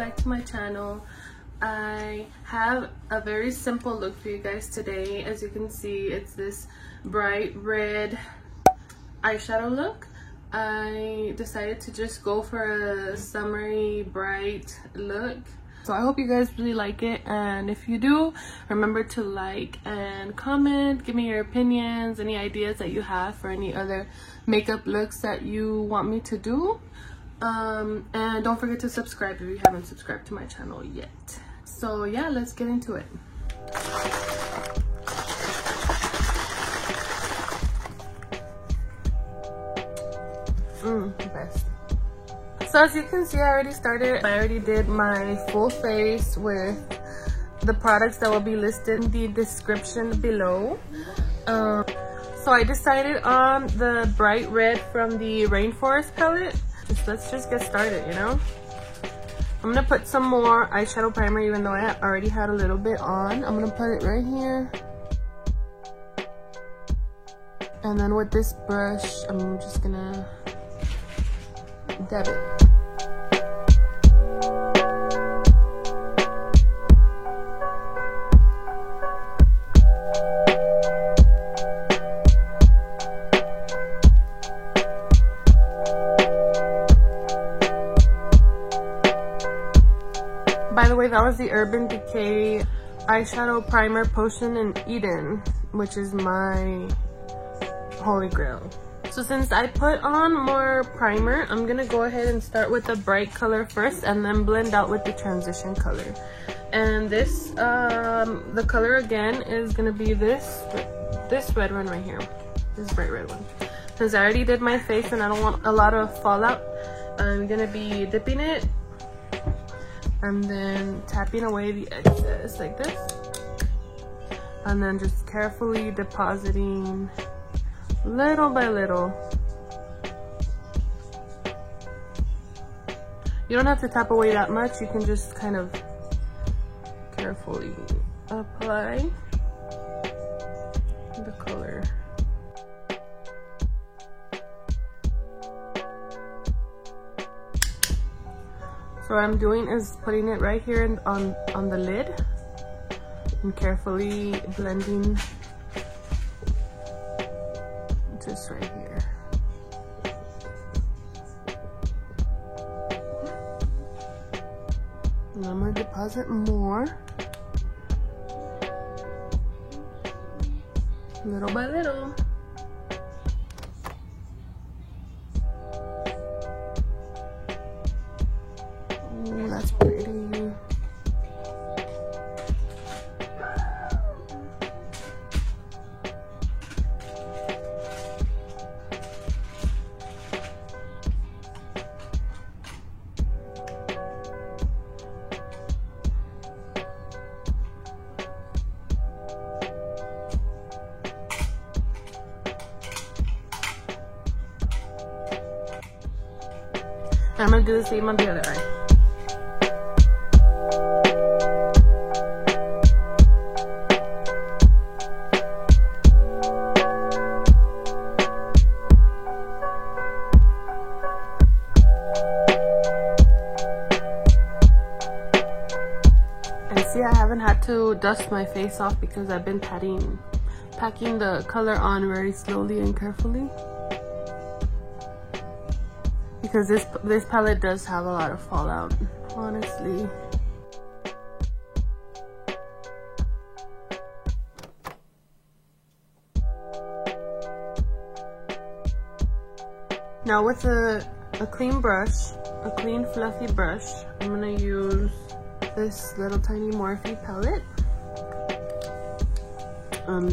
back to my channel. I have a very simple look for you guys today. As you can see, it's this bright red eyeshadow look. I decided to just go for a summery bright look. So I hope you guys really like it, and if you do, remember to like and comment, give me your opinions, any ideas that you have for any other makeup looks that you want me to do. And don't forget to subscribe if you haven't subscribed to my channel yet. So yeah, let's get into it. Best. So as you can see, I already did my full face with the products that will be listed in the description below. So I decided on the bright red from the Rainforest palette. Let's just get started, you know. I'm gonna put some more eyeshadow primer, even though I already had a little bit on. I'm gonna put it right here. And then with this brush, I'm just gonna dab it. By the way, that was the Urban Decay eyeshadow primer potion in Eden, which is my holy grail. So since I put on more primer, I'm gonna go ahead and start with the bright color first and then blend out with the transition color. And this, the color again is gonna be this red one right here, this bright red one. Since I already did my face and I don't want a lot of fallout, I'm gonna be dipping it and then tapping away the excess like this, and then just carefully depositing little by little. You don't have to tap away that much, you can just kind of carefully apply the color. So what I'm doing is putting it right here on the lid and carefully blending just right here. And I'm gonna deposit more, little by little. Ooh, that's pretty. I'm gonna do the same on the other eye. And see, I haven't had to dust my face off because I've been packing the color on very slowly and carefully. Because this palette does have a lot of fallout, honestly. Now with a clean brush, a clean fluffy brush, I'm gonna use this little tiny Morphe palette.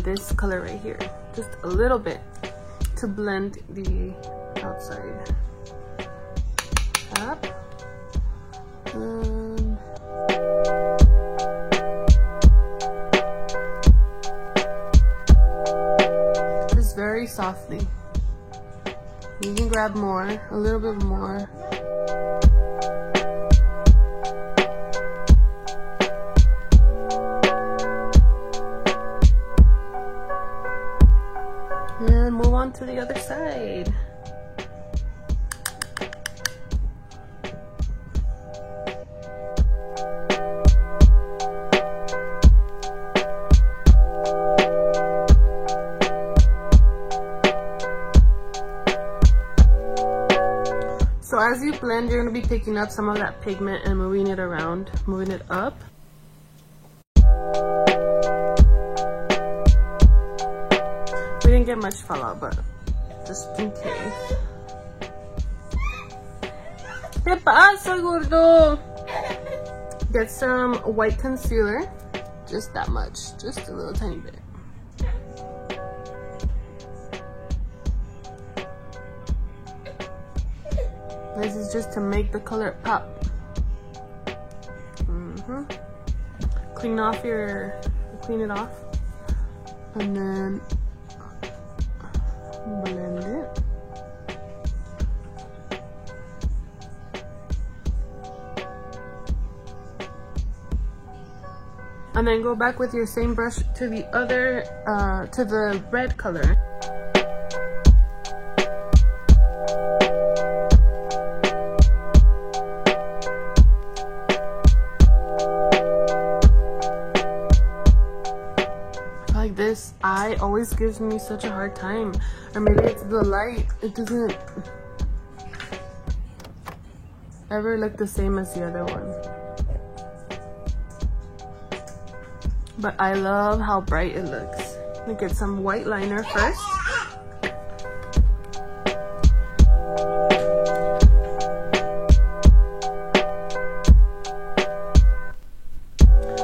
This color right here, just a little bit to blend the outside. Up. Just very softly. You can grab more, a little bit more. And move on to the other side. So as you blend, you're going to be picking up some of that pigment and moving it around, moving it up. We didn't get much fallout, but just in case. ¿Qué pasa, gordo? Get some white concealer. Just that much. Just a little tiny bit. This is just to make the color pop. Clean it off. And then blend it. And then go back with your same brush to the other, to the red color. Like this eye always gives me such a hard time. Or maybe it's the light. It doesn't ever look the same as the other one. But I love how bright it looks. Let me get some white liner first.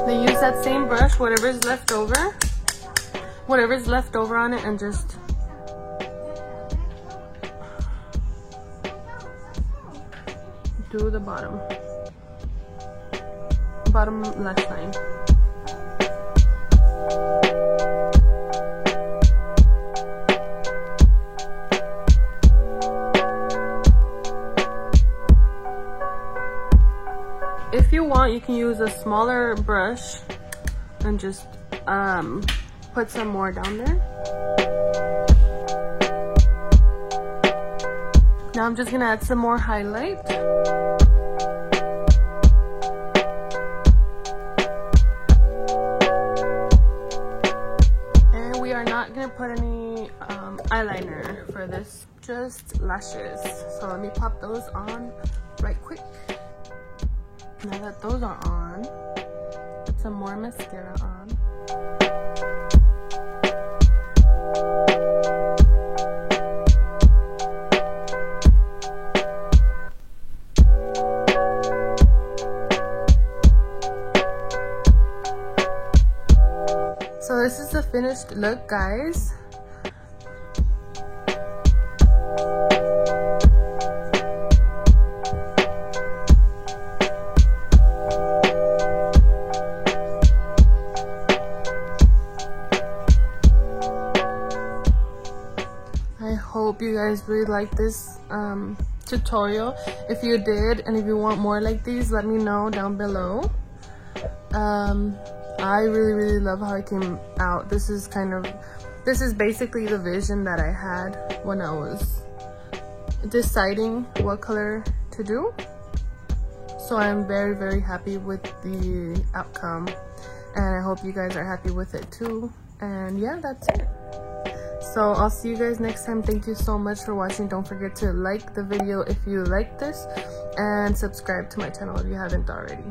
Then use that same brush, whatever's left over on it, and just do the bottom lash line. If you want, you can use a smaller brush and just put some more down there. Now I'm just gonna add some more highlight. And we are not gonna put any eyeliner for this, just lashes. So let me pop those on right quick. Now that those are on, put some more mascara on. So this is the finished look, guys. I hope you guys really like this tutorial. If you did, and if you want more like these, let me know down below. I really love how it came out. This is basically the vision that I had when I was deciding what color to do. So I'm very happy with the outcome, and I hope you guys are happy with it too. And yeah, that's it. So I'll see you guys next time. Thank you so much for watching. Don't forget to like the video if you like this, and subscribe to my channel if you haven't already.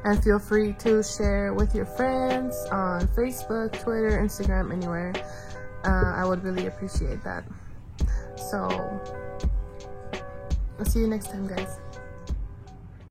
And feel free to share with your friends on Facebook, Twitter, Instagram, anywhere. I would really appreciate that. So I'll see you next time, guys.